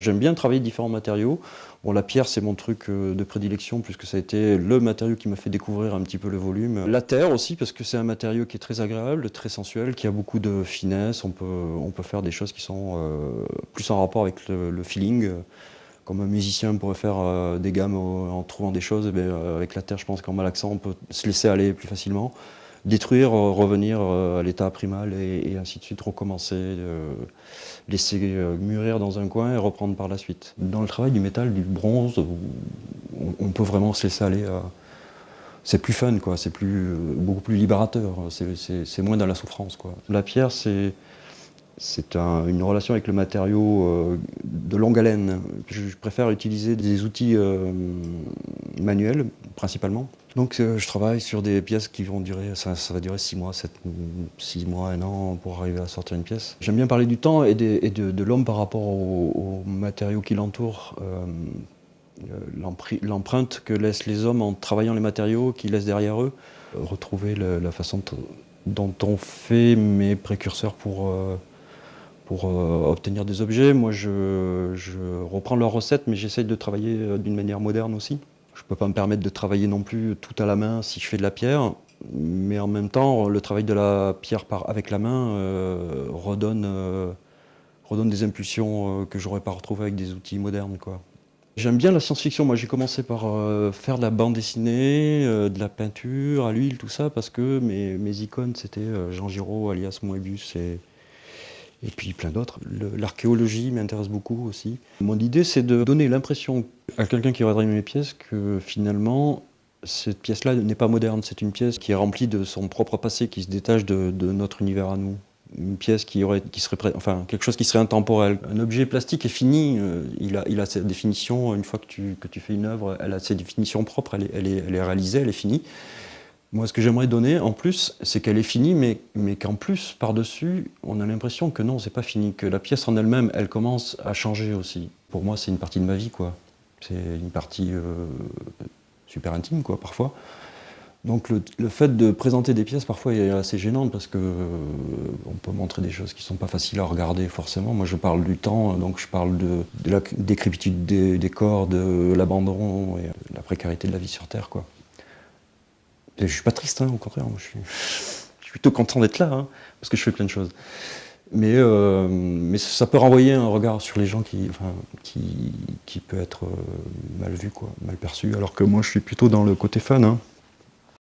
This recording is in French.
J'aime bien travailler différents matériaux. Bon, la pierre, c'est mon truc de prédilection puisque ça a été le matériau qui m'a fait découvrir un petit peu le volume. La terre aussi, parce que c'est un matériau qui est très agréable, très sensuel, qui a beaucoup de finesse. On peut faire des choses qui sont plus en rapport avec le feeling. Comme un musicien pourrait faire des gammes en trouvant des choses, avec la terre, je pense qu'en malaxant, on peut se laisser aller plus facilement. Détruire, revenir à l'état primal et ainsi de suite, recommencer, laisser mûrir dans un coin et reprendre par la suite. Dans le travail du métal, du bronze, on peut vraiment se laisser aller. C'est plus fun, quoi. C'est beaucoup plus libérateur. C'est moins dans la souffrance, quoi. La pierre, c'est une relation avec le matériau de longue haleine. Je préfère utiliser des outils manuels, principalement. Donc je travaille sur des pièces qui vont durer, ça va durer 6 mois, 6 mois, 1 an pour arriver à sortir une pièce. J'aime bien parler du temps et de l'homme par rapport aux matériaux qui l'entourent. L'empreinte que laissent les hommes en travaillant les matériaux qu'ils laissent derrière eux. Retrouver la façon dont on fait mes précurseurs pour obtenir des objets. Moi, je reprends leurs recettes, mais j'essaye de travailler d'une manière moderne aussi. Je ne peux pas me permettre de travailler non plus tout à la main si je fais de la pierre, mais en même temps, le travail de la pierre avec la main redonne des impulsions que je n'aurais pas retrouvées avec des outils modernes, quoi. J'aime bien la science-fiction. Moi, j'ai commencé par faire de la bande dessinée, de la peinture à l'huile, tout ça, parce que mes icônes, c'était Jean Giraud, alias Moebius, et puis plein d'autres. L'archéologie m'intéresse beaucoup aussi. Mon idée, c'est de donner l'impression à quelqu'un qui regarderait mes pièces que finalement, cette pièce-là n'est pas moderne. C'est une pièce qui est remplie de son propre passé, qui se détache de notre univers à nous. Une pièce enfin, quelque chose qui serait intemporel. Un objet plastique est fini, il a sa définition. Une fois que tu fais une œuvre, elle a ses définitions propres, elle est réalisée, elle est finie. Moi, ce que j'aimerais donner, en plus, c'est qu'elle est finie, mais qu'en plus, par-dessus, on a l'impression que non, c'est pas fini, que la pièce en elle-même, elle commence à changer aussi. Pour moi, c'est une partie de ma vie, quoi. C'est une partie super intime, quoi, parfois. Donc le fait de présenter des pièces, parfois, est assez gênant, parce que on peut montrer des choses qui sont pas faciles à regarder, forcément. Moi, je parle du temps, donc je parle de la décrépitude des corps, de l'abandon et de la précarité de la vie sur Terre, quoi. Et je suis pas triste, hein, au contraire, moi, je suis plutôt content d'être là, hein, parce que je fais plein de choses. Mais ça peut renvoyer un regard sur les gens qui peut être mal vu, quoi, mal perçu, alors que moi je suis plutôt dans le côté fun, hein.